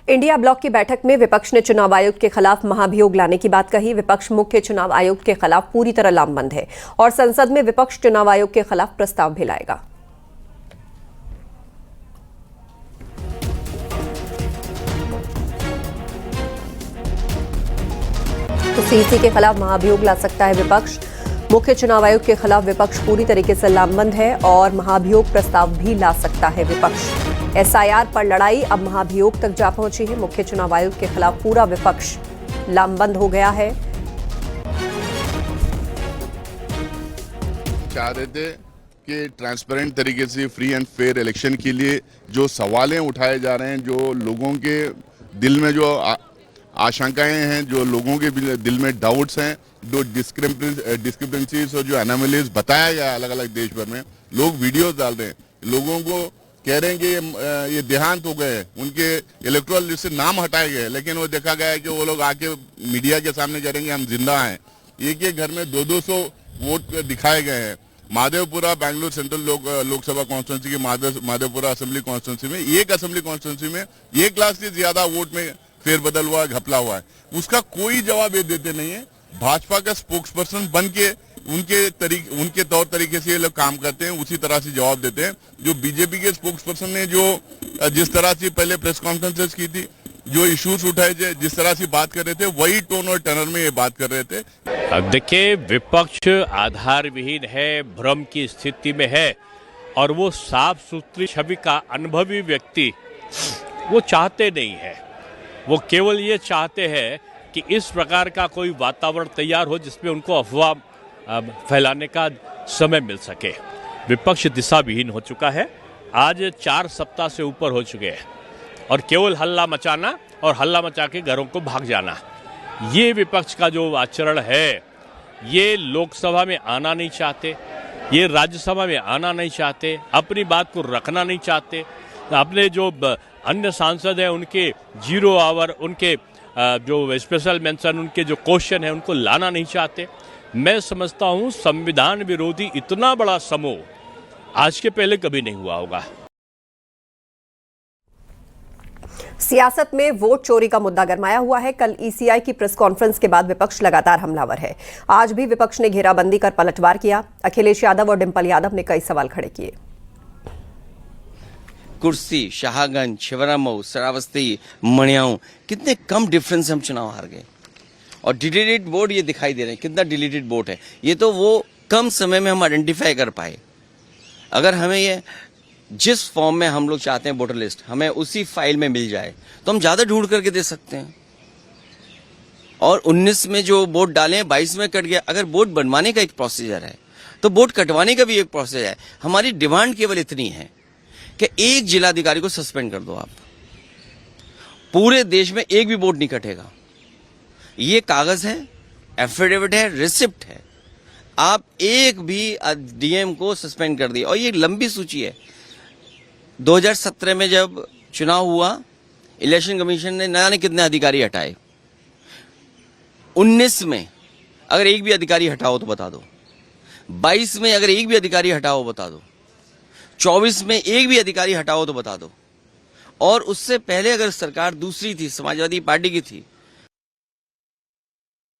India block की बैठक में विपक्ष ने चुनाव आयोग के खिलाफ महाभियोग लाने की बात कही। विपक्ष मुख्य चुनाव आयोग के खिलाफ पूरी तरह लामबंद है और संसद में विपक्ष चुनाव आयोग के खिलाफ प्रस्ताव भी लाएगा। तो सीईसी के खिलाफ महाभियोग ला सकता है विपक्ष। मुख्य चुनाव आयोग के खिलाफ विपक्ष पूरी तरीके से लामबंद है और महाभियोग प्रस्ताव भी ला सकता है विपक्ष। एसआईआर पर लड़ाई अब महाभियोग तक जा पहुंची है। मुख्य चुनाव आयोग के खिलाफ पूरा विपक्ष लामबंद हो गया है। चाह रहे थे कि ट्रांसपेरेंट तरीके से फ्री एंड फेयर इलेक्शन के लिए जो सवालें उठाए जा रहे हैं, जो लोगों के दिल में जो आशंकाएं हैं, जो लोगों के दिल में डाउट्स हैं, जो डिस्क्रिपेंसीज और जो एनोमलीज बताया गया अलग अलग देश भर में, लोग वीडियोस डाल रहे हैं, लोगों को कह रहे हैं कि ये देहांत हो गए, उनके इलेक्टोरल लिस्ट से नाम हटाए गए, लेकिन वो देखा गया है कि वो लोग आके मीडिया के सामने कह रहे हैं कि हम जिंदा हैं। एक घर में 200 वोट दिखाए गए हैं। माधवपुरा बेंगलुरु सेंट्रल लोकसभा कॉन्स्टिट्यूंसी की माधवपुरा असेंबली कॉन्स्टिट्यूंसी में, एक असेंबली कॉन्स्टिट्यूंसी में 1 लाख से ज्यादा वोट में फेरबदल हुआ, घपला हुआ है। उसका कोई जवाब ये देते नहीं है। भाजपा का स्पोक्स पर्सन बन के उनके तौर तरीके से ये लोग काम करते हैं, उसी तरह से जवाब देते हैं। जो बीजेपी के स्पोक्स पर्सन ने जो जिस तरह से पहले प्रेस कॉन्फ्रेंसेस की थी, जो इश्यूज उठाए थे, जिस तरह से बात कर रहे थे, वही टोन और टेनर में ये बात कर रहे थे। अब देखिए, विपक्ष आधार विहीन है, भ्रम की स्थिति में है और वो साफ सुथरी छवि का अनुभवी व्यक्ति वो चाहते नहीं है। वो केवल ये चाहते हैं कि इस प्रकार का कोई वातावरण तैयार हो जिसमें उनको अफवाह फैलाने का समय मिल सके। विपक्ष दिशा विहीन हो चुका है। आज 4 सप्ताह से ऊपर हो चुके हैं और केवल हल्ला मचाना और हल्ला मचा के घरों को भाग जाना, ये विपक्ष का जो आचरण है, ये लोकसभा में आना नहीं चाहते, ये राज्यसभा में आना नहीं चाहते, अपनी बात को रखना नहीं चाहते। अपने जो अन्य सांसद हैं उनके 0 आवर, उनके जो स्पेशल मेंशन, उनके जो क्वेश्चन है उनको लाना नहीं चाहते। मैं समझता हूं संविधान विरोधी इतना बड़ा समूह आज के पहले कभी नहीं हुआ होगा। सियासत में वोट चोरी का मुद्दा गरमाया हुआ है। कल ईसीआई की प्रेस कॉन्फ्रेंस के बाद विपक्ष लगातार हमलावर है। आज भी विपक्ष ने घेराबंदी कर पलटवार किया। अखिलेश यादव और डिंपल यादव ने कई सवाल खड़े किए। कुर्सी, शाहगंज, शिवरामऊ, श्रावस्ती, मणियाऊ, कितने कम डिफरेंस से हम चुनाव हार गए। और डिलीटेड वोट ये दिखाई दे रहे हैं, कितना डिलीटेड वोट है। ये तो वो कम समय में हम आइडेंटिफाई कर पाए। अगर हमें ये जिस फॉर्म में हम लोग चाहते हैं वोटर लिस्ट, हमें उसी फाइल में मिल जाए तो हम ज्यादा ढूंढ करके दे सकते हैं। और 19 में जो वोट डाले, 22 में कट गया। अगर वोट बनवाने का एक प्रोसीजर है तो वोट कटवाने का भी एक प्रोसीजर है। हमारी डिमांड केवल इतनी है कि एक जिलाधिकारी को सस्पेंड कर दो आप, पूरे देश में एक भी वोट नहीं कटेगा। ये कागज है, एफिडेविट है, रिसिप्ट है। आप एक भी डीएम को सस्पेंड कर दिया। और ये लंबी सूची है। 2017 में जब चुनाव हुआ, इलेक्शन कमीशन ने न जाने कितने अधिकारी हटाए। 19 में अगर एक भी अधिकारी हटाओ तो बता दो। 22 में अगर एक भी अधिकारी हटाओ बता दो। 24 में एक भी अधिकारी हटाओ तो बता दो। और उससे पहले अगर सरकार दूसरी थी, समाजवादी पार्टी की थी।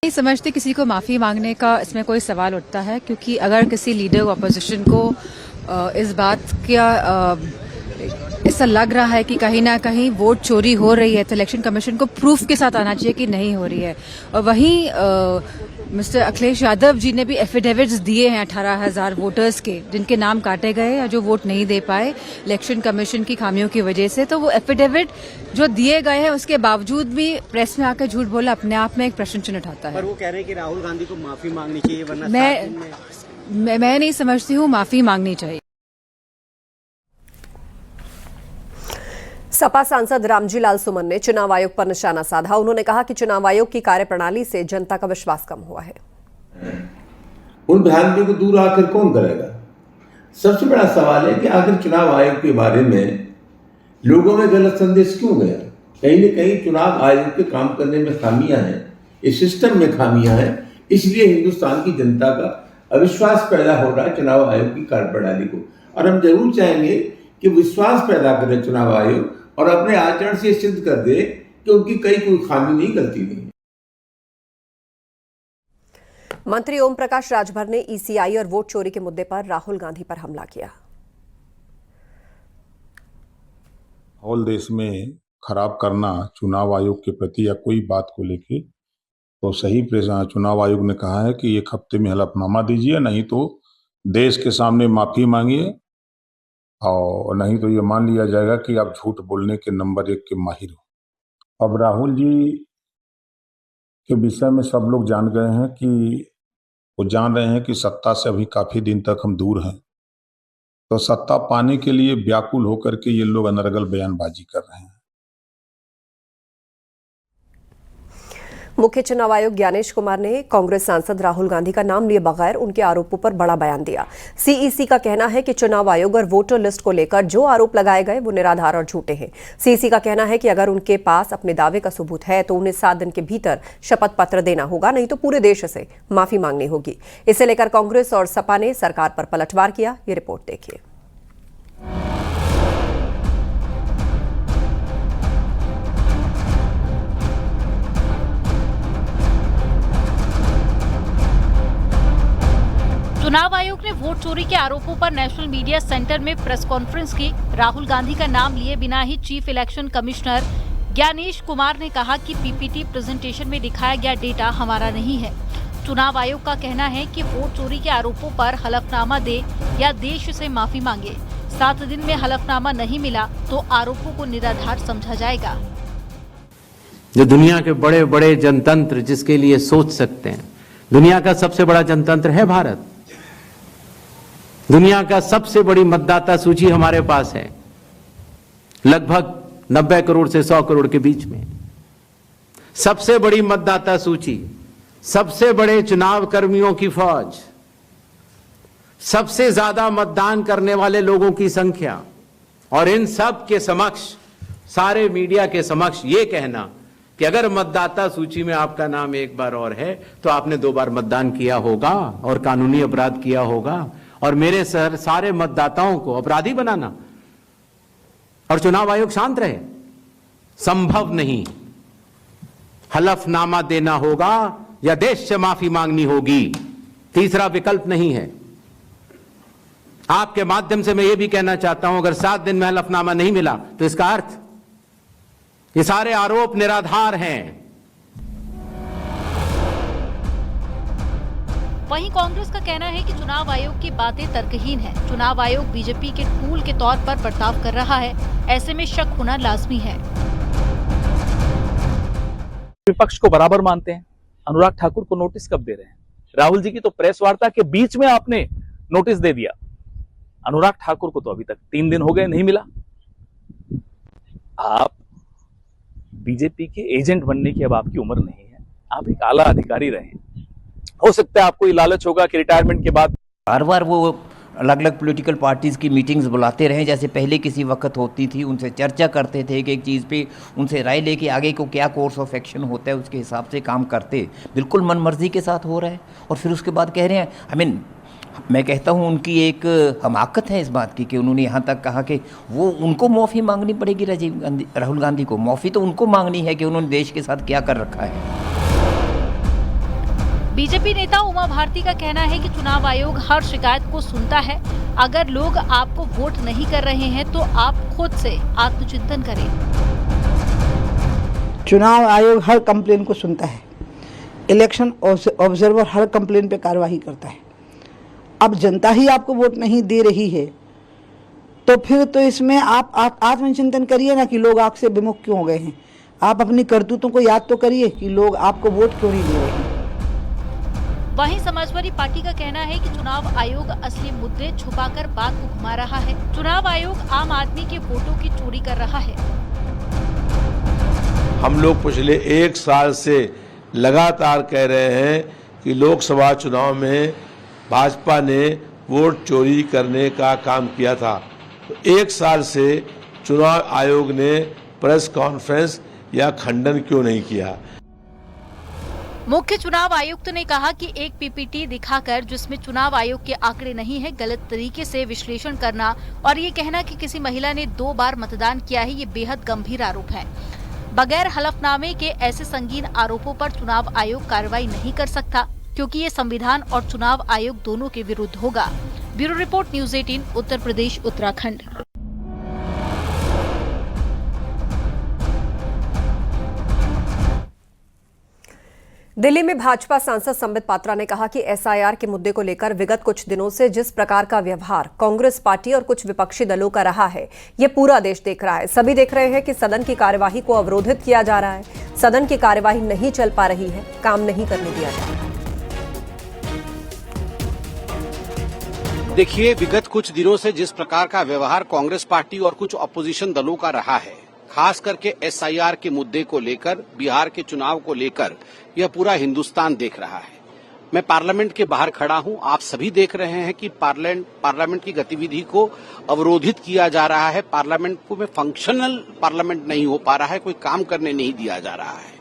नहीं समझते किसी को माफी मांगने का इसमें कोई सवाल उठता है, क्योंकि अगर किसी लीडर अपोजिशन को इस बात का ऐसा लग रहा है कि कहीं ना कहीं वोट चोरी हो रही है, तो इलेक्शन कमीशन को प्रूफ के साथ आना चाहिए कि नहीं हो रही है। और वहीं मिस्टर अखिलेश यादव जी ने भी एफिडेविट्स दिए हैं 18,000 वोटर्स के, जिनके नाम काटे गए या जो वोट नहीं दे पाए इलेक्शन कमीशन की खामियों की वजह से। तो वो एफिडेविट जो दिए गए हैं उसके बावजूद भी प्रेस में आकर झूठ बोला अपने आप में एक प्रश्न चिन्ह उठाता है। पर वो कह रहे हैं कि राहुल गांधी को माफी मांगनी चाहिए, वरना मैं नहीं समझती हूँ माफी मांगनी चाहिए। सपा सांसद रामजी लाल सुमन ने चुनाव आयोग पर निशाना साधा। उन्होंने कहा कि चुनाव आयोग की कार्यप्रणाली से जनता का विश्वास कम हुआ है। उन भ्रांतियों को दूर आखिर कौन करेगा? सबसे बड़ा सवाल है कि आखिर चुनाव आयोग के बारे में लोगों में गलत संदेश क्यों गया? कहीं न कहीं चुनाव आयोग के काम करने में खामियां हैं, इस सिस्टम में खामियां हैं, इसलिए हिंदुस्तान की जनता का अविश्वास पैदा हो रहा है चुनाव आयोग की कार्यप्रणाली को। और हम जरूर चाहेंगे कि विश्वास पैदा करे चुनाव आयोग, और अपने आचरण से सिद्ध कर दे कि उनकी कोई खामी नहीं, गलती नहीं। मंत्री ओम प्रकाश राजभर ने ईसीआई और वोट चोरी के मुद्दे पर राहुल गांधी पर हमला किया। माहौल देश में खराब करना चुनाव आयोग के प्रति या कोई बात को लेके, तो सही चुनाव आयोग ने कहा है कि एक हफ्ते में हलफनामा दीजिए, नहीं तो देश के सामने माफी मांगिए, और नहीं तो ये मान लिया जाएगा कि आप झूठ बोलने के नंबर 1 के माहिर हो। अब राहुल जी के विषय में सब लोग जान गए हैं कि वो जान रहे हैं कि सत्ता से अभी काफी दिन तक हम दूर हैं, तो सत्ता पाने के लिए व्याकुल होकर के ये लोग अनर्गल बयानबाजी कर रहे हैं। मुख्य चुनाव आयुक्त ज्ञानेश कुमार ने कांग्रेस सांसद राहुल गांधी का नाम लिए बगैर उनके आरोपों पर बड़ा बयान दिया। सीईसी का कहना है कि चुनाव आयोग और वोटर लिस्ट को लेकर जो आरोप लगाए गए वो निराधार और झूठे हैं। सीईसी का कहना है कि अगर उनके पास अपने दावे का सबूत है तो उन्हें 7 दिन के भीतर शपथ पत्र देना होगा, नहीं तो पूरे देश से माफी मांगनी होगी। इसे लेकर कांग्रेस और सपा ने सरकार पर पलटवार किया। ये रिपोर्ट देखिए। चुनाव आयोग ने वोट चोरी के आरोपों पर नेशनल मीडिया सेंटर में प्रेस कॉन्फ्रेंस की। राहुल गांधी का नाम लिए बिना ही chief election commissioner Gyanesh Kumar ने कहा कि पीपीटी प्रेजेंटेशन में दिखाया गया डेटा हमारा नहीं है। चुनाव आयोग का कहना है कि वोट चोरी के आरोपों पर हलफनामा दे या देश से माफी मांगे। 7 दिन में हलफनामा नहीं मिला तो आरोपों को निराधार समझा जाएगा। जो दुनिया के बड़े बड़े जनतंत्र जिसके लिए सोच सकते हैं, दुनिया का सबसे बड़ा जनतंत्र है भारत। दुनिया का सबसे बड़ी मतदाता सूची हमारे पास है, लगभग 90 करोड़ से 100 करोड़ के बीच में। सबसे बड़ी मतदाता सूची, सबसे बड़े चुनाव कर्मियों की फौज, सबसे ज्यादा मतदान करने वाले लोगों की संख्या, और इन सब के समक्ष, सारे मीडिया के समक्ष ये कहना कि अगर मतदाता सूची में आपका नाम एक बार और है तो आपने 2 बार मतदान किया होगा और कानूनी अपराध किया होगा, और मेरे सारे मतदाताओं को अपराधी बनाना और चुनाव आयोग शांत रहे, संभव नहीं। हलफनामा देना होगा या देश से माफी मांगनी होगी, तीसरा विकल्प नहीं है। आपके माध्यम से मैं ये भी कहना चाहता हूं, अगर 7 दिन में हलफनामा नहीं मिला तो इसका अर्थ ये सारे आरोप निराधार हैं। वहीं कांग्रेस का कहना है कि चुनाव आयोग की बातें तर्कहीन है। चुनाव आयोग बीजेपी के टूल के तौर पर बर्ताव कर रहा है, ऐसे में शक होना लाजमी है। विपक्ष को बराबर मानते हैं, अनुराग ठाकुर को नोटिस कब दे रहे हैं? राहुल जी की तो प्रेस वार्ता के बीच में आपने नोटिस दे दिया। अनुराग ठाकुर को तो अभी तक 3 दिन हो गए, नहीं मिला। आप बीजेपी के एजेंट बनने की अब आपकी उम्र नहीं है, आप एक आला अधिकारी रहे। हो सकता है आपको ये लालच होगा कि रिटायरमेंट के बाद हर बार वो अलग अलग पॉलिटिकल पार्टीज़ की मीटिंग्स बुलाते रहे, जैसे पहले किसी वक्त होती थी, उनसे चर्चा करते थे एक चीज़ पे, उनसे राय लेके आगे को क्या कोर्स ऑफ एक्शन होता है उसके हिसाब से काम करते। बिल्कुल मनमर्जी के साथ हो रहा है, और फिर उसके बाद कह रहे हैं, मैं कहता हूँ उनकी एक हमाकत है इस बात की कि उन्होंने यहाँ तक कहा कि वो उनको माफ़ी मांगनी पड़ेगी राहुल गांधी को। माफ़ी तो उनको मांगनी है कि उन्होंने देश के साथ क्या कर रखा है। बीजेपी नेता उमा भारती का कहना है कि चुनाव आयोग हर शिकायत को सुनता है। अगर लोग आपको वोट नहीं कर रहे हैं तो आप खुद से आत्मचिंतन करें। चुनाव आयोग हर कंप्लेन को सुनता है, इलेक्शन ऑब्जर्वर हर कंप्लेन पे कार्रवाई करता है। अब जनता ही आपको वोट नहीं दे रही है तो फिर तो इसमें आप आत्मचिंतन करिए ना कि लोग आपसे विमुख क्यों हो गए हैं। आप अपनी करतूतों को याद तो करिए कि लोग आपको वोट क्यों नहीं दे रहे हैं। वहीं समाजवादी पार्टी का कहना है कि चुनाव आयोग असली मुद्दे छुपाकर बात को घुमा रहा है। चुनाव आयोग आम आदमी के वोटों की चोरी कर रहा है। हम लोग पिछले 1 साल से लगातार कह रहे हैं कि लोकसभा चुनाव में भाजपा ने वोट चोरी करने का काम किया था। तो 1 साल से चुनाव आयोग ने प्रेस कॉन्फ्रेंस या खंडन क्यों नहीं किया? मुख्य चुनाव आयुक्त ने कहा कि एक पीपीटी दिखाकर जिसमें चुनाव आयोग के आंकड़े नहीं है, गलत तरीके से विश्लेषण करना और ये कहना कि किसी महिला ने 2 बार मतदान किया है, ये बेहद गंभीर आरोप है। बगैर हलफनामे के ऐसे संगीन आरोपों पर चुनाव आयोग कार्रवाई नहीं कर सकता, क्योंकि ये संविधान और चुनाव आयोग दोनों के विरुद्ध होगा। Bureau report, news 18, Uttar Pradesh, Uttarakhand. Delhi में भाजपा सांसद संबित पात्रा ने कहा कि एसआईआर के मुद्दे को लेकर विगत कुछ दिनों से जिस प्रकार का व्यवहार कांग्रेस पार्टी और कुछ विपक्षी दलों का रहा है, ये पूरा देश देख रहा है। सभी देख रहे हैं कि सदन की कार्यवाही को अवरोधित किया जा रहा है, सदन की कार्यवाही नहीं चल पा रही है, काम नहीं करने दिया जा रहा है। देखिए, विगत कुछ दिनों से जिस प्रकार का व्यवहार कांग्रेस पार्टी और कुछ अपोजिशन दलों का रहा है, खास करके एसआईआर के मुद्दे को लेकर, बिहार के चुनाव को लेकर, यह पूरा हिंदुस्तान देख रहा है। मैं पार्लियामेंट के बाहर खड़ा हूं, आप सभी देख रहे हैं कि पार्लियामेंट की गतिविधि को अवरोधित किया जा रहा है। पार्लियामेंट को में फंक्शनल पार्लियामेंट नहीं हो पा रहा है, कोई काम करने नहीं दिया जा रहा है।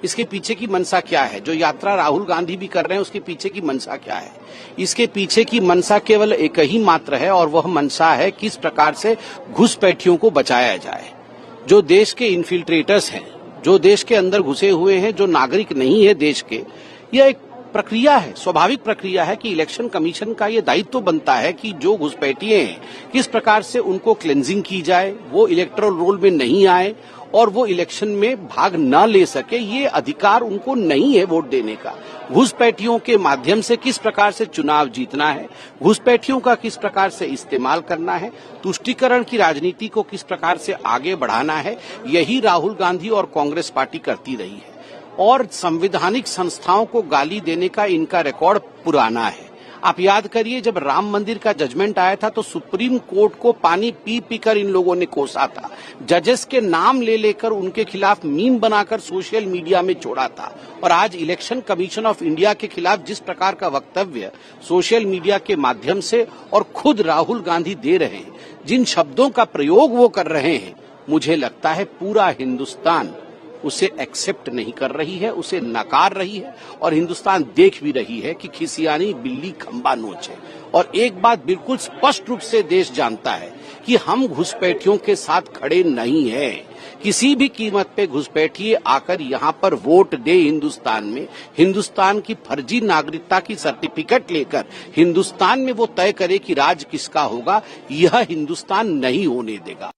इसके पीछे की मंशा क्या है? जो यात्रा राहुल गांधी भी कर रहे हैं, उसके पीछे की मंशा क्या है? इसके पीछे की मंशा केवल एक ही मात्र है, और वह मंशा है किस प्रकार से घुसपैठियों को बचाया जाए। जो देश के इन्फिल्ट्रेटर्स हैं, जो देश के अंदर घुसे हुए हैं, जो नागरिक नहीं है देश के, यह एक प्रक्रिया है, स्वाभाविक प्रक्रिया है कि इलेक्शन कमीशन का ये दायित्व बनता है कि जो घुसपैठिए हैं, किस प्रकार से उनको क्लेंजिंग की जाए, वो इलेक्टोरल रोल में नहीं आए और वो इलेक्शन में भाग न ले सके। ये अधिकार उनको नहीं है वोट देने का। घुसपैठियों के माध्यम से किस प्रकार से चुनाव जीतना है, घुसपैठियों का किस प्रकार से इस्तेमाल करना है, तुष्टीकरण की राजनीति को किस प्रकार से आगे बढ़ाना है, यही राहुल गांधी और कांग्रेस पार्टी करती रही है। और संवैधानिक संस्थाओं को गाली देने का इनका रिकॉर्ड पुराना है। आप याद करिए, जब राम मंदिर का जजमेंट आया था तो सुप्रीम कोर्ट को पानी पी पी कर इन लोगों ने कोसा था, जजेस के नाम ले लेकर उनके खिलाफ मीम बनाकर सोशल मीडिया में छोड़ा था। और आज इलेक्शन कमीशन ऑफ इंडिया के खिलाफ जिस प्रकार का वक्तव्य सोशल मीडिया के माध्यम से और खुद राहुल गांधी दे रहे हैं, जिन शब्दों का प्रयोग वो कर रहे हैं, मुझे लगता है पूरा हिंदुस्तान उसे एक्सेप्ट नहीं कर रही है, उसे नकार रही है। और हिंदुस्तान देख भी रही है कि खिसियानी बिल्ली खंबा नोचे। और एक बात बिल्कुल स्पष्ट रूप से देश जानता है कि हम घुसपैठियों के साथ खड़े नहीं हैं। किसी भी कीमत पे घुसपैठिए आकर यहाँ पर वोट दे हिंदुस्तान में, हिंदुस्तान की फर्जी नागरिकता की सर्टिफिकेट लेकर हिंदुस्तान में वो तय करे कि राज किसका होगा, यह हिंदुस्तान नहीं होने देगा।